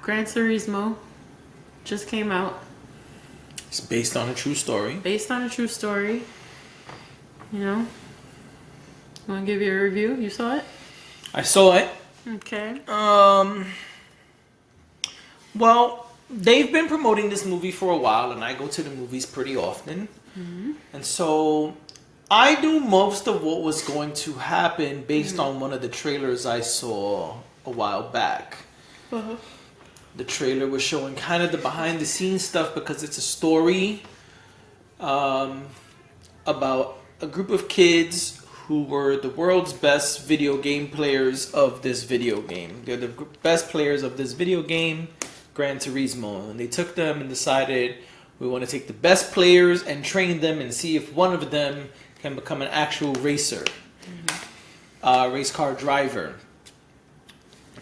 Gran Turismo just came out. It's based on a true story. Based on a true story. You know? Want to give you a review? You saw it? I saw it. Okay. Well, they've been promoting this movie for a while, and I go to the movies pretty often. Mm-hmm. And so I knew most of what was going to happen based on one of the trailers I saw a while back. Uh-huh. The trailer was showing kind of the behind the scenes stuff because it's a story about a group of kids who were the world's best video game players of this video game. They're the best players of this video game, Gran Turismo. And they took them and decided we want to take the best players and train them and see if one of them can become an actual racer, race car driver.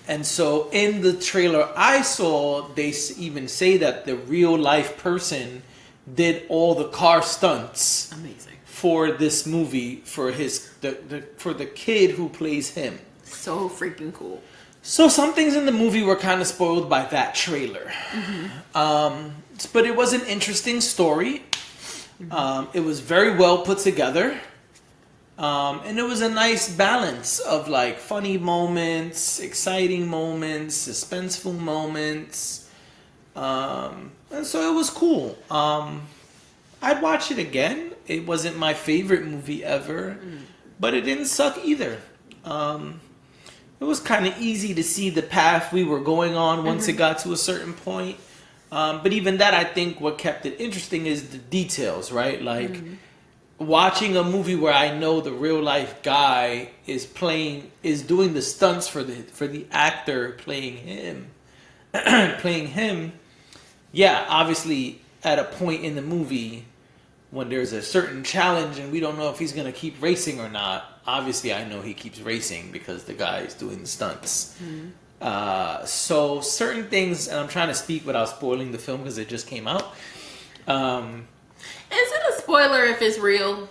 And so in the trailer I saw, they even say that the real life person did all the car stunts. Amazing. For this movie, for the kid who plays him. So freaking cool. So some things in the movie were kind of spoiled by that trailer. Mm-hmm. But it was an interesting story. Mm-hmm. It was very well put together. And it was a nice balance of like funny moments, exciting moments, suspenseful moments. And so it was cool. I'd watch it again. It wasn't my favorite movie ever, but it didn't suck either. It was kind of easy to see the path we were going on once it got to a certain point. But even that, I think what kept it interesting is the details, right? Like watching a movie where I know the real life guy is doing the stunts for the actor playing him. Yeah, obviously at a point in the movie when there's a certain challenge and we don't know if he's going to keep racing or not, obviously I know he keeps racing because the guy is doing the stunts. So certain things, and I'm trying to speak without spoiling the film because it just came out. Is it a spoiler if it's real?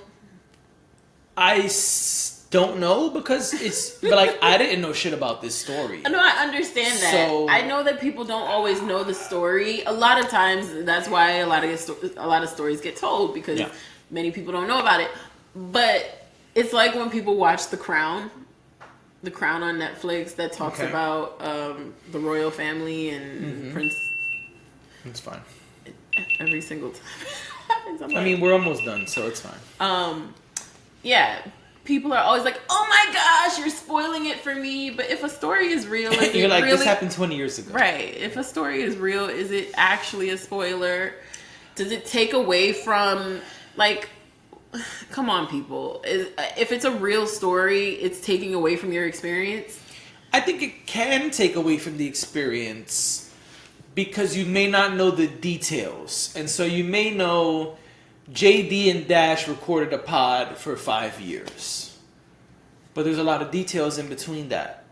Don't know because but like I didn't know shit about this story. No, I understand that. So, I know that people don't always know the story. A lot of times, that's why a lot of stories get told because many people don't know about it. But it's like when people watch The Crown on Netflix that talks about the royal family and Prince. It's fine. Every single time. I mean, we're almost done, so it's fine. Yeah. People are always like, "Oh my gosh, you're spoiling it for me." But if a story is real, you're like, "This happened 20 years ago." Right. If a story is real, is it actually a spoiler? Does it take away from, like, come on, people. If it's a real story, it's taking away from your experience? I think it can take away from the experience because you may not know the details. And so you may know JD and Dash recorded a pod for 5 years. But there's a lot of details in between that.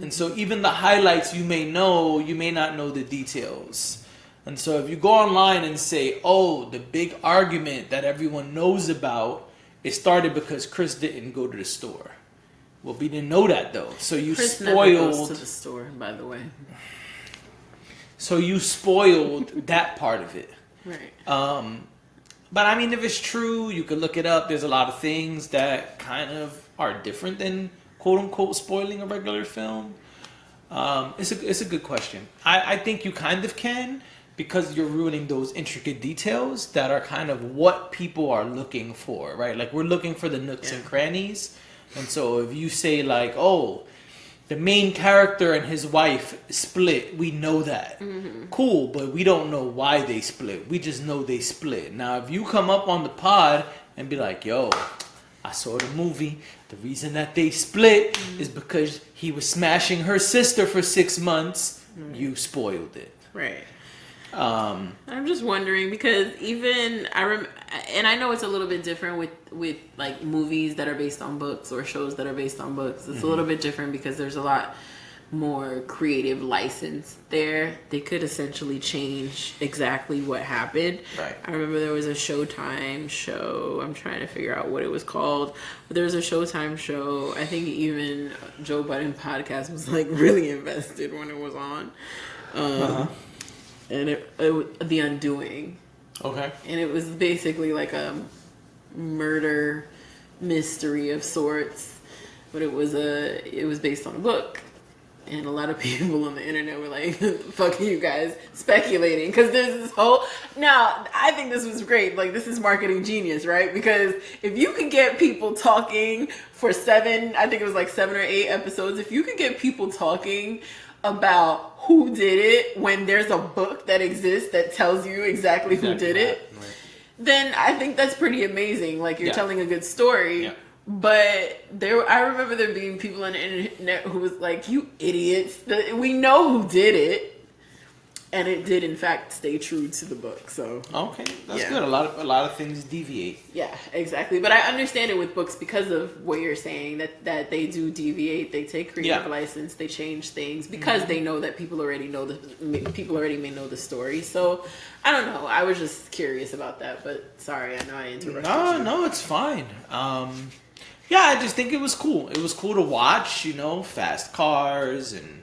And so even the highlights you may know, you may not know the details. And so if you go online and say, oh, the big argument that everyone knows about, it started because Chris didn't go to the store. Well, we didn't know that though. So you Chris spoiled... never goes to the store, by the way. So you spoiled that part of it. Right. But I mean, if it's true, you can look it up. There's a lot of things that kind of are different than quote unquote spoiling a regular film. It's a good question. I think you kind of can because you're ruining those intricate details that are kind of what people are looking for, right? Like we're looking for the nooks and crannies. And so if you say like, oh, the main character and his wife split, we know that. Mm-hmm. Cool, but we don't know why they split. We just know they split. Now, if you come up on the pod and be like, yo, I saw the movie. The reason that they split is because he was smashing her sister for 6 months. You spoiled it. Right. I'm just wondering because even and I know it's a little bit different with like movies that are based on books or shows that are based on books. It's a little bit different because there's a lot more creative license there. They could essentially change exactly what happened. Right. I remember there was a Showtime show. I'm trying to figure out what it was called. But there was a Showtime show. I think even Joe Budden podcast was like really invested when it was on. And The Undoing. Okay. And it was basically like a murder mystery of sorts, but it was based on a book. And a lot of people on the internet were like, fuck you guys, speculating. Because there's this whole... Now, I think this was great. Like, this is marketing genius, right? Because if you could get people talking for 7 or 8 episodes, if you could get people talking about who did it when there's a book that exists that tells you exactly who did it, then I think that's pretty amazing. Like, you're telling a good story. Yeah. But I remember there being people on the internet who was like, "You idiots! We know who did it," and it did in fact stay true to the book. So okay, that's good. A lot of things deviate. Yeah, exactly. But I understand it with books because of what you're saying that they do deviate. They take creative license. They change things because they know that people already may know the story. So I don't know. I was just curious about that. But sorry, I know I interrupted you. No, it's fine. Yeah, I just think it was cool. It was cool to watch, fast cars and,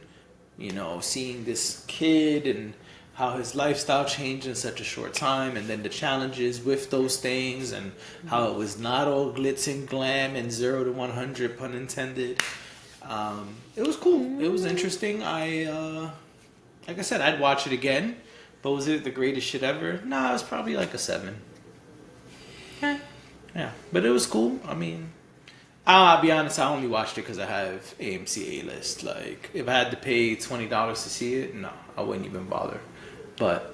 seeing this kid and how his lifestyle changed in such a short time, and then the challenges with those things and how it was not all glitz and glam and 0 to 100, pun intended. It was cool. It was interesting. Like I said, I'd watch it again, but was it the greatest shit ever? No, it was probably like a 7. Yeah, but it was cool. I mean... I'll be honest, I only watched it because I have AMC A-List. Like, if I had to pay $20 to see it, no, I wouldn't even bother. But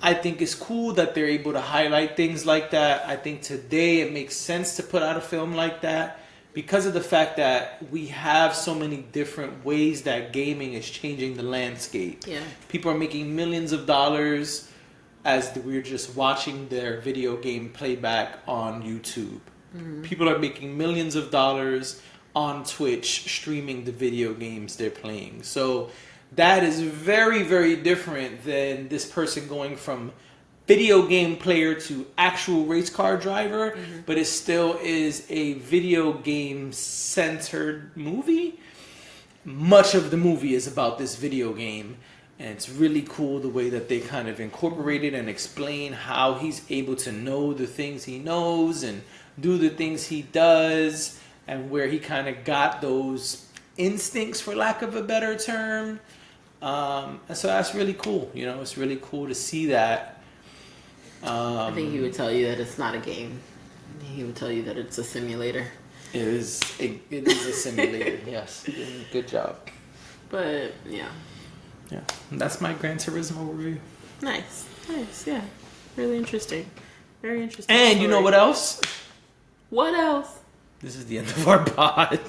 I think it's cool that they're able to highlight things like that. I think today it makes sense to put out a film like that because of the fact that we have so many different ways that gaming is changing the landscape. Yeah. People are making millions of dollars as we're just watching their video game playback on YouTube. Mm-hmm. People are making millions of dollars on Twitch streaming the video games they're playing. So that is very, very different than this person going from video game player to actual race car driver, but it still is a video game centered movie. Much of the movie is about this video game, and it's really cool the way that they kind of incorporated and explain how he's able to know the things he knows and do the things he does, and where he kind of got those instincts, for lack of a better term. And so that's really cool. It's really cool to see that. I think he would tell you that it's not a game. He would tell you that it's a simulator. It is a simulator. Yes. Good job. But yeah. That's my Gran Turismo review. Nice. Yeah. Really interesting. Very interesting. And story. You know what else? What else? This is the end of our pod.